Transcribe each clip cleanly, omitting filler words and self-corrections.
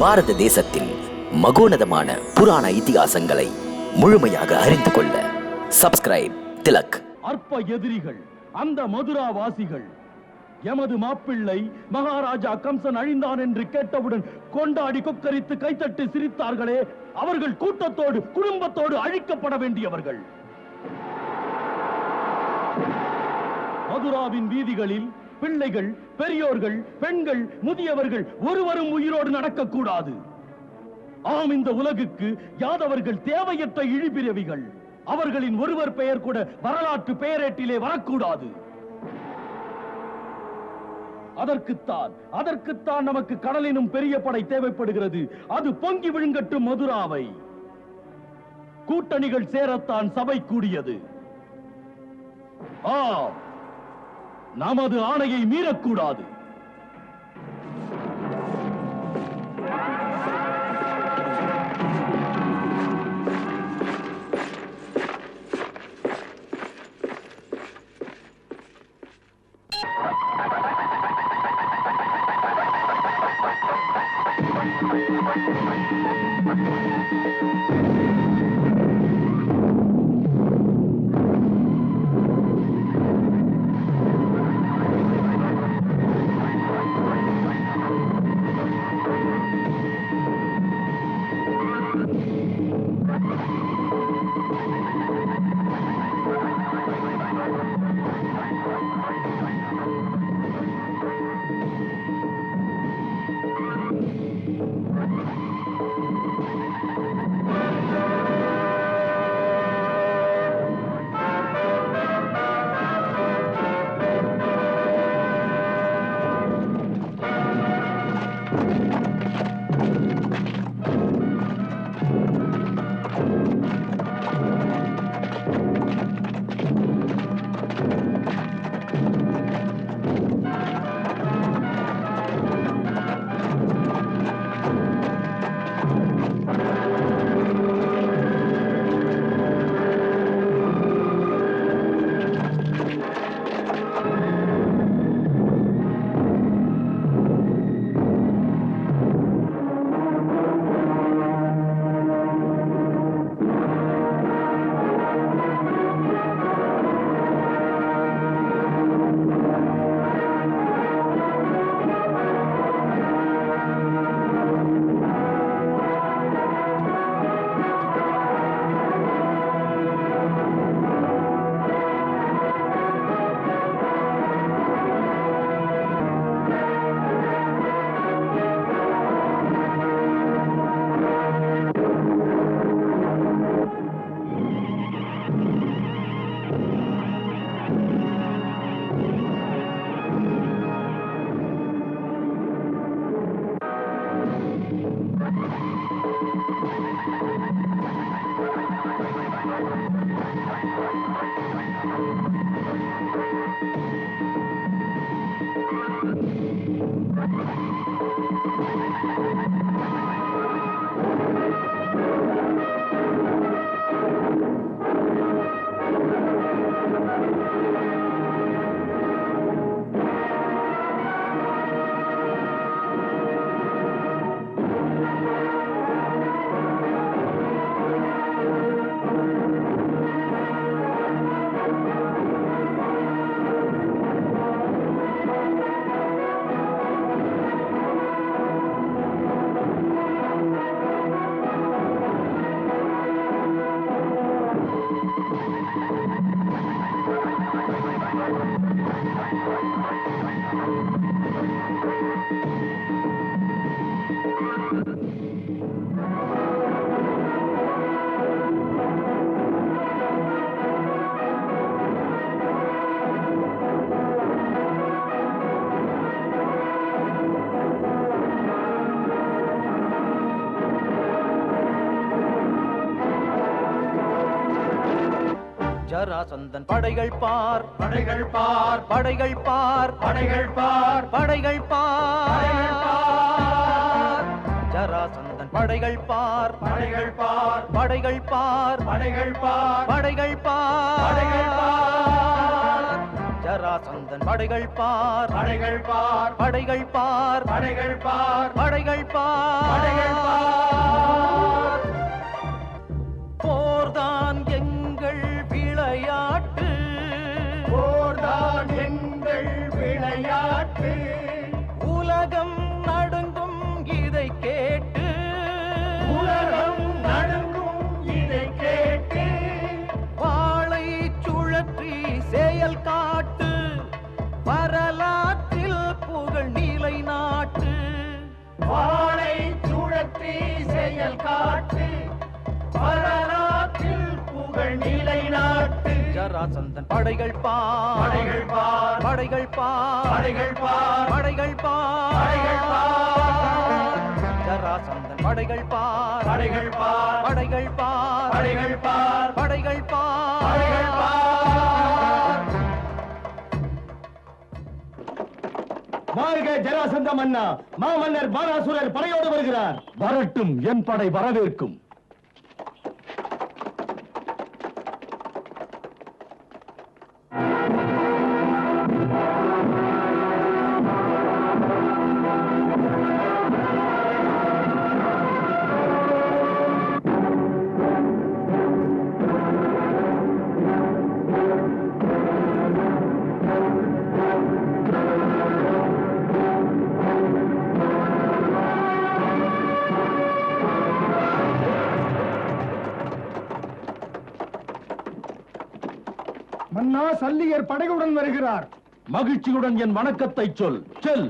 பாரத தேசத்தின் மகோனதமான புராண இதிகாசங்களை முழுமையாக அறிந்து கொள்ள சப்ஸ்கிரைப் திலக். அற்ப எதிரிகள் அந்த மதுராவாசிகள் எமது மாப்பிள்ளை மகாராஜா கம்சன் அழிந்தான் என்று கேட்டவுடன் கொண்டாடி கொக்கரித்து கைத்தட்டி சிரித்தார்களே, அவர்கள் கூட்டத்தோடு குடும்பத்தோடு அழிக்கப்பட வேண்டியவர்கள். மதுராவின் வீதிகளில் பிள்ளைகள், பெரியோர்கள், பெண்கள், முதியவர்கள் ஒருவரும் உயிரோடு நடக்கக்கூடாது. ஆம், இந்த உலகுக்கு யாதவர்கள் தேவையற்ற இழிபிறவிகள். அவர்களின் ஒருவர் பெயர் கூட வரலாற்று பெயரேட்டிலே வரக்கூடாது. அதற்குத்தான் நமக்கு கடலினும் பெரிய படை தேவைப்படுகிறது. அது பொங்கி விழுங்கட்டும் மதுராவை. கூட்டணிகள் சேரத்தான் சபை கூடியது. நமது ஆணையை மீறக்கூடாது. ஜராசந்தன் படைகள் பார், படைகள் பார், படைகள் பார், படைகள் பார், படைகள் பார். ஜராசந்தன் படைகள் பார், படைகள் பார், படைகள் பார், படைகள் பார், படைகள் பார், படைகள் பார். ஜராசந்தன் படைகள் பார் படைகள் பார் படைகள் பார் படைகள் பார் படைகள் பார் படைகள் பார். போர்தான் எங்கள் விளையாட்டு போர்தான் எங்கள் விளையாட்டு. உலகம் நடுங்கும் இதை கேட்டு உலகம் நடுங்கும் இதை கேட்டு வாளை சுழற்றி செயல் காட்டு வரலாற்றில் புகழ் நிலை நாட்டு வாளை சுழற்றி செயல் காட்டு வரலாற்றில் புகழ் நிலை நாட்டு. ஜராசந்தன் படைகள் பார் படைகள் பார் படைகள் பார் படைகள் பார் படைகள் பார் படைகள் பார். ஜராசந்தன் படைகள் பார் படைகள் பார் படைகள் பார் படைகள் பார் படைகள் பார் படைகள் பார். வாழ்க ஜராசந்த மன்னா! மாமன்னர் பானாசுரர் படையோடு வருகிறார். வரட்டும், என் படை வரவேற்கும். மன்னா, சல்லியர் படையுடன் வருகிறார். மகிழ்ச்சியுடன் என் வணக்கத்தை சொல். செல்.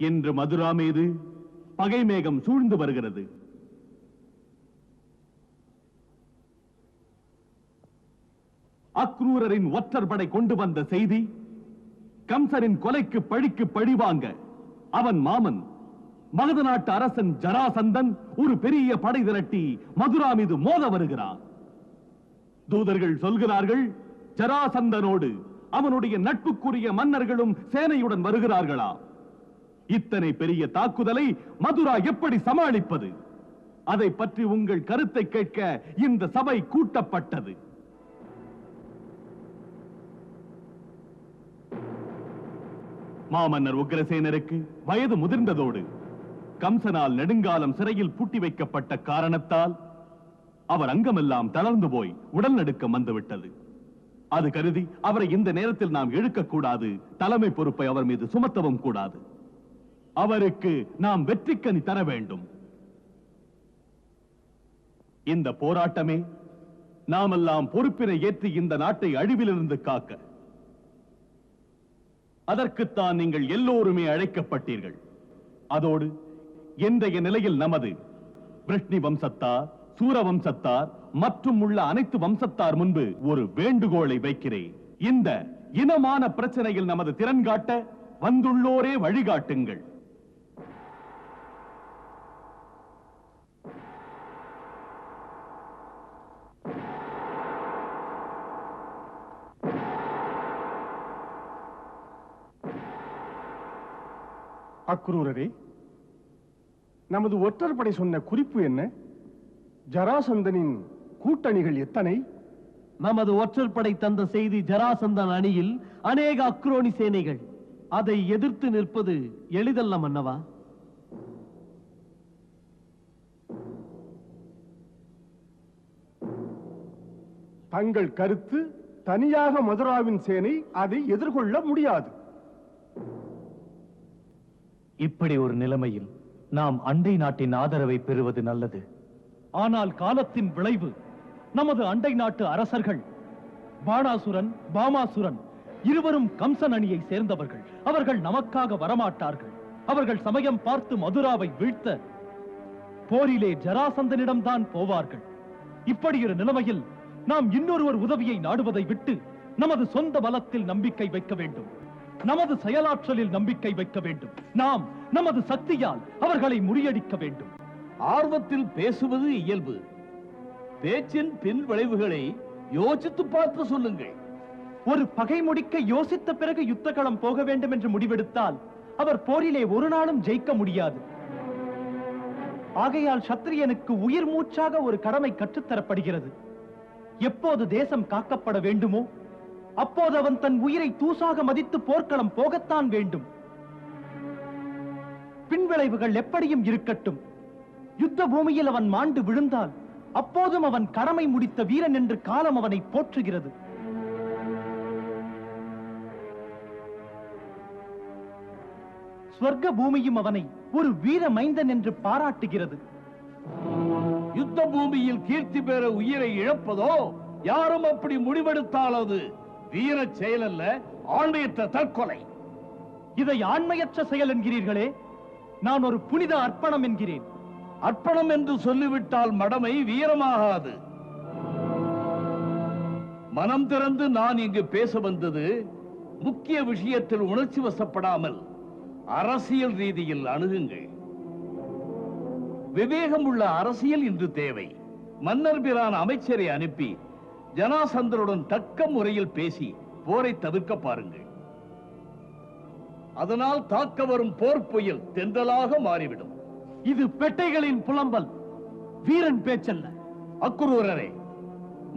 இன்று மதுரா மீது பகை மேகம் சூழ்ந்து வருகிறது. அக்ரூரரின் ஒற்றர் படை கொண்டு வந்த செய்தி, கம்சரின் கொலைக்கு பழிக்கு பழி வாங்க அவன் மாமன் மகத நாட்டு அரசன் ஜராசந்தன் ஒரு பெரிய படை திரட்டி மதுரா மீது மோத வருகிறான். தூதர்கள் சொல்கிறார்கள், ஜராசந்தனோடு அவனுடைய நட்புக்குரிய மன்னர்களும் சேனையுடன் வருகிறார்களா? இத்தனை பெரிய தாக்குதலை மதுரா எப்படி சமாளிப்பது? அதை பற்றி உங்கள் கருத்தை கேட்க இந்த சபை கூட்டப்பட்டது. மாமன்னர் உக்ரசேனருக்கு வயது முதிர்ந்ததோடு கம்சனால் நெடுங்காலம் சிறையில் பூட்டி வைக்கப்பட்ட காரணத்தால் அவர் அங்கமெல்லாம் தளர்ந்து போய் உடல் நடுக்கம் வந்துவிட்டது. அது கருதி அவரை இந்த நேரத்தில் நாம் இழுக்கக்கூடாது, தலைமை பொறுப்பை அவர் மீது சுமத்தவும் கூடாது. அவருக்கு நாம் வெற்றிக்கனி தர வேண்டும். இந்த போராட்டமே நாமெல்லாம் பொறுப்பினை ஏற்றி இந்த நாட்டை அழிவிலிருந்து காக்க. அதற்குத்தான் நீங்கள் எல்லோருமே அழைக்கப்பட்டீர்கள். அதோடு இன்றைய நிலையில் நமது விருஷ்ணி வம்சத்தார், சூர வம்சத்தார் மற்றும் உள்ள அனைத்து வம்சத்தார் முன்பு ஒரு வேண்டுகோளை வைக்கிறேன். இந்த இனமான பிரச்சனையில் நமது திறன் காட்ட வந்துள்ளோரே வழிகாட்டுங்கள். அக்ரூரரே, நமது ஒற்றர் படை சொன்ன குறிப்பு என்ன? ஜராசந்தனின் கூட்டணிகள் எத்தனை? நமது ஒற்றர் படை தந்த செய்தி, ஜராசந்தன் அணியில் அநேக அக்ரோனி சேனைகள். அதை எதிர்த்து நிற்பது எளிதல்ல மன்னவா. தங்கள் கருத்து, தனியாக மதுராவின் சேனை அதை எதிர்கொள்ள முடியாது. இப்படி ஒரு நிலைமையில் நாம் அண்டை நாட்டின் ஆதரவை பெறுவது நல்லது. ஆனால் காலத்தின் விளைவு நமது அண்டை நாட்டு அரசர்கள் பாணாசுரன், பாமாசுரன் இருவரும் கம்சன் அணியை சேர்ந்தவர்கள். அவர்கள் நமக்காக வரமாட்டார்கள். அவர்கள் சமயம் பார்த்து மதுராவை வீழ்த்த போரிலே ஜராசந்தனிடம் தான் போவார்கள். இப்படி ஒரு நிலைமையில் நாம் இன்னொருவர் உதவியை நாடுவதை விட்டு நமது சொந்த பலத்தில் நம்பிக்கை வைக்க வேண்டும். நமது செயலாற்றலில் நம்பிக்கை வைக்க வேண்டும். நாம் நமது சக்தியால் அவர்களை முறியடிக்க வேண்டும். ஆர்வத்தில் பேசுவது இயல்பு. பேச்சின் பின் விளைவுகளை யோசித்து பார்த்து சொல்லுங்கள். ஒரு பகை முடிக்க யோசித்த பிறகு யுத்த களம் போக வேண்டும் என்று முடிவெடுத்தால் அவர் போரிலே ஒரு நாளும் ஜெயிக்க முடியாது. ஆகையால் சத்திரியனுக்கு உயிர் மூச்சாக ஒரு கடமை கற்றுத்தரப்படுகிறது. எப்போது தேசம் காக்கப்பட வேண்டுமோ அப்போது அவன் தன் உயிரை தூசாக மதித்து போர்க்களம் போகத்தான் வேண்டும். பின்விளைவுகள் எப்படியும் இருக்கட்டும். யுத்த பூமியில் அவன் மாண்டு விழுந்தால் அப்போதும் அவன் கடமை முடித்த வீரன் என்று காலம் அவனை போற்றுகிறது. ஸ்வர்க்க பூமியும் அவனை ஒரு வீர மைந்தன் என்று பாராட்டுகிறது. யுத்த பூமியில் கீர்த்தி பெற உயிரை இழப்பதோ யாரும் அப்படி முடிவெடுத்தால் அது வீர செயல் அல்ல, ஆண்மையற்ற தற்கொலை. இதை ஆண்மையற்ற செயல் என்கிறீர்களே, நான் ஒரு புனித அர்ப்பணம் என்கிறேன். அர்ப்பணம் என்று சொல்லிவிட்டால் மடமை வீரமாகாது. மனம் திறந்து நான் இங்கு பேச வந்தது முக்கிய விஷயத்தில் உணர்ச்சி வசப்படாமல் அரசியல் ரீதியில் அணுகுங்கள். விவேகம் உள்ள அரசியல் இன்று தேவை. மன்னர் பிரான் அமைச்சரை அனுப்பி ஜராசந்தருடன் தக்க முறையில் பேசி போரை தவிர்க்க பாருங்கள். அதனால் தாக்க வரும் போர் புயல் தென்றலாக மாறிவிடும். இது பெட்டைகளின் புலம்பல், வீரன் பேச்சல்ல. அக்குரூரரே,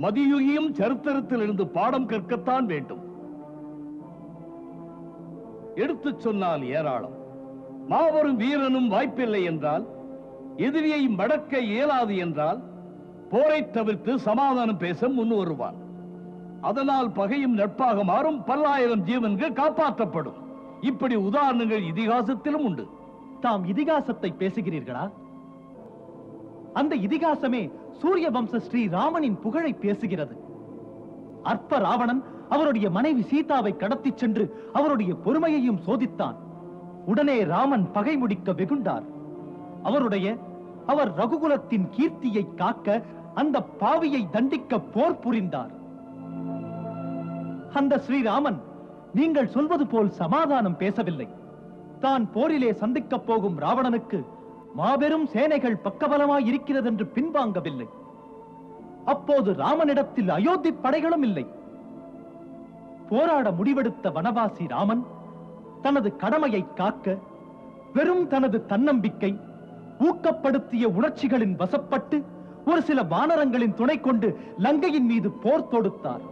மதியுகியும் சரித்திரத்தில் இருந்து பாடம் கற்கத்தான் வேண்டும். எடுத்துச் சொன்னால் ஏராளம். மாபெரும் வீரனும் வாய்ப்பில்லை என்றால், எதிரியை மடக்க இயலாது என்றால் போரை தவிர்த்து சமாதானம் பேச முன் வருவான். அதனால் பகையும் நட்பாக மாறும், பல்லாயிரம் ஜீவன்கள் காப்பாற்றப்படும். இப்படி உதாரணங்கள் இதிகாசத்திலும் உண்டு. தாம் இதிகாசத்தை பேசுகிறீர்களா? அந்த இதிகாசமே சூரிய வம்ச ஸ்ரீ ராமனின் புகழை பேசுகிறது. அற்ப ராவணன் அவருடைய மனைவி சீதாவை கடத்திச் சென்று அவருடைய பொறுமையையும் சோதித்தான். உடனே ராமன் பகை முடிக்க வெகுண்டார். அவர் ரகுகுலத்தின் கீர்த்தியை காக்க அந்த பாவியை தண்டிக்க போர் புரிந்தார். அந்த ஸ்ரீராமன் நீங்கள் சொல்வது போல் சமாதானம் பேசவில்லை. தான் போரிலே சந்திக்கப் போகும் ராவணனுக்கு மாபெரும் சேனைகள் பக்கபலமாய் இருக்கிறது என்று பின்வாங்கவில்லை. அப்போது ராமனிடத்தில் அயோத்தி படைகளும் இல்லை. போராட முடிவெடுத்த வனவாசி ராமன் தனது கடமையை காக்க வெறும் தனது தன்னம்பிக்கை, ஊக்கப்படுத்திய உணர்ச்சிகளின் வசப்பட்டு ஒரு சில வானரங்களின் துணை கொண்டு லங்கையின் மீது போர் தொடுத்தார்.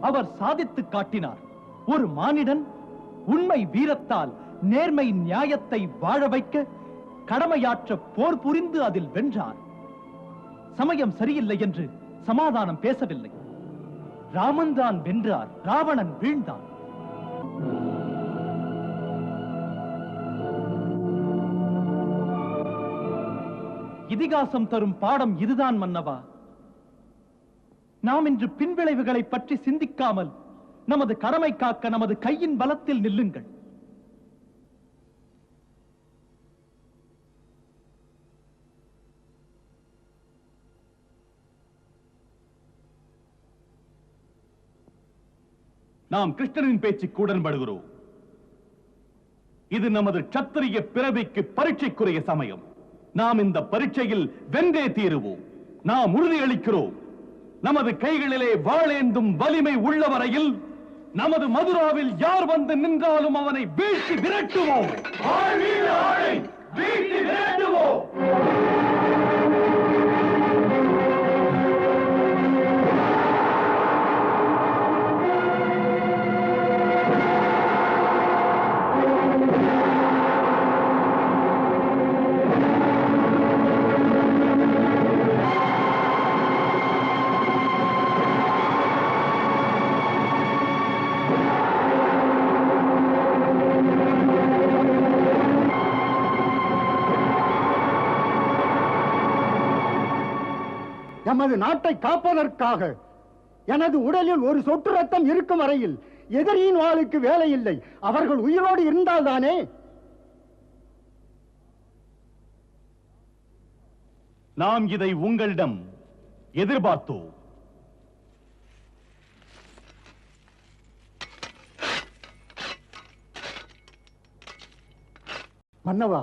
அவர் சாதித்து காட்டினார். ஒரு மானிடன் உண்மை வீரத்தால் நேர்மை நியாயத்தை வாழ வைக்க கடமையாற்ற போர் புரிந்து அதில் வென்றார். சமயம் சரியில்லை என்று சமாதானம் பேசவில்லை. ராமன் தான் வென்றார், ராவணன் வீழ்ந்தான். இதிகாசம் தரும் பாடம் இதுதான் மன்னவா. நாம் இன்று பின்விளைவுகளை பற்றி சிந்திக்காமல் நமது கடமை காக்க நமது கையின் பலத்தில் நில்லுங்கள். நாம் கிருஷ்ணனின் பேச்சுக்கு உடன்படுகிறோம். இது நமது சத்திரிய பிறவிக்கு பரீட்சைக்குரிய சமயம். நாம் இந்த பரீட்சையில் வென்றே தீருவோம். நாம் உறுதியளிக்கிறோம், நமது கைகளிலே வாளேந்தும் வலிமை உள்ள வரையில் நமது மதுராவில் யார் வந்து நின்றாலும் அவனை வீழ்த்தி விரட்டுவோம். எமது நாட்டை காப்பதற்காக எனது உடலில் ஒரு சொட்டு ரத்தம் இருக்கும் வரையில் எதிரியின் வாளுக்கு வேலை இல்லை. அவர்கள் உயிரோடு இருந்தால்தானே. நாம் இதை உங்களிடம் எதிர்பார்த்தோம். மன்னவா,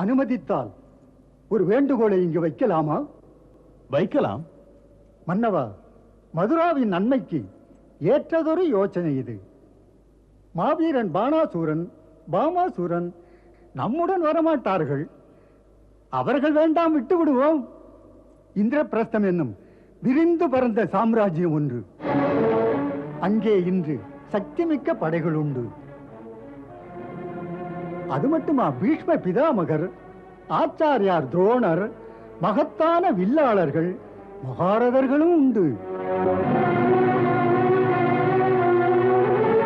அனுமதித்தால் ஒரு வேண்டுகோளை இங்கு வைக்கலாமா? வைக்கலாம். மன்னவா, மதுராவின் நன்மைக்கு ஏற்றதொரு யோசனை இது. மாவீரன் பாமாசூரன் நம்முடன் வரமாட்டார்கள். அவர்கள் வேண்டாம், விட்டு விடுவோம். இந்திரபிரஸ்தம் என்னும் விரிந்து பறந்த சாம்ராஜ்யம் ஒன்று. அங்கே இன்று சக்திமிக்க படைகள் உண்டு. அது மட்டுமா, பீஷ்ம பிதாமகர், ஆச்சாரியார் துரோணர், மகத்தான வில்லாளர்கள், மகாரதர்களும் உண்டு.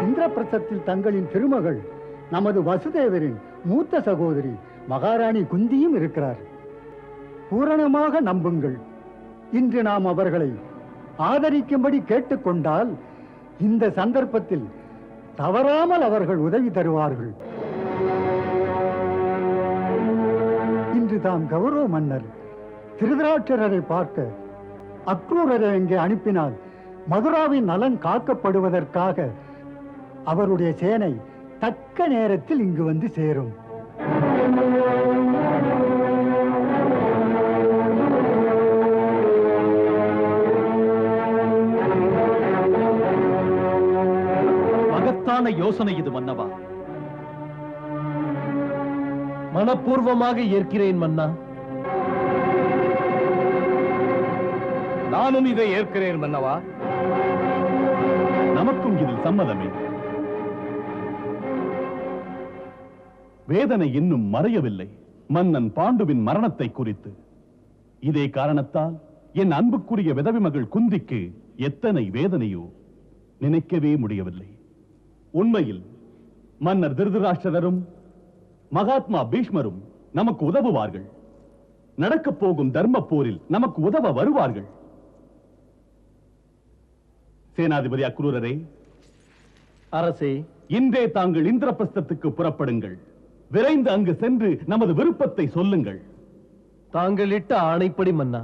இந்திரபிரஸ்தத்தில் தங்களின் திருமகள் நமது வசுதேவரின் மூத்த சகோதரி மகாராணி குந்தியும் இருக்கிறார். பூரணமாக நம்புங்கள். இன்று நாம் அவர்களை ஆதரிக்கும்படி கேட்டுக்கொண்டால் இந்த சந்தர்ப்பத்தில் தவறாமல் அவர்கள் உதவி தருவார்கள். இன்று தாம் கௌரவ மன்னர் திருதராஷ்டிரரை பார்க்க அக்ரூரரை இங்கே அனுப்பினால் மதுராவின் நலன் காக்கப்படுவதற்காக அவருடைய சேனை தக்க நேரத்தில் இங்கு வந்து சேரும். மகத்தான யோசனை இது மன்னவா. மனப்பூர்வமாக ஏற்கிறேன் மன்னா. நானும் இதை ஏற்கிறேன் மன்னவா. நமக்கும் இதில் சம்மதமே. வேதனை இன்னும் மறையவில்லை மன்னன் பாண்டுவின் மரணத்தை குறித்து. இதே காரணத்தால் என் அன்புக்குரிய விதவை மகள் குந்திக்கு எத்தனை வேதனையோ நினைக்கவே முடியவில்லை. உண்மையில் மன்னர் திருதராஷ்டிரரும் மகாத்மா பீஷ்மரும் நமக்கு உதவுவார்கள். நடக்கப் போகும் தர்ம போரில் நமக்கு உதவ வருவார்கள். சேனாதிபதி அக்ரூரரே, அரசே, இன்றே தாங்கள் இந்திரபிரஸ்தத்துக்கு புறப்படுங்கள். விரைந்து அங்கு சென்று நமது விருப்பத்தை சொல்லுங்கள். தாங்கள் இட்ட ஆணைப்படி மன்னா.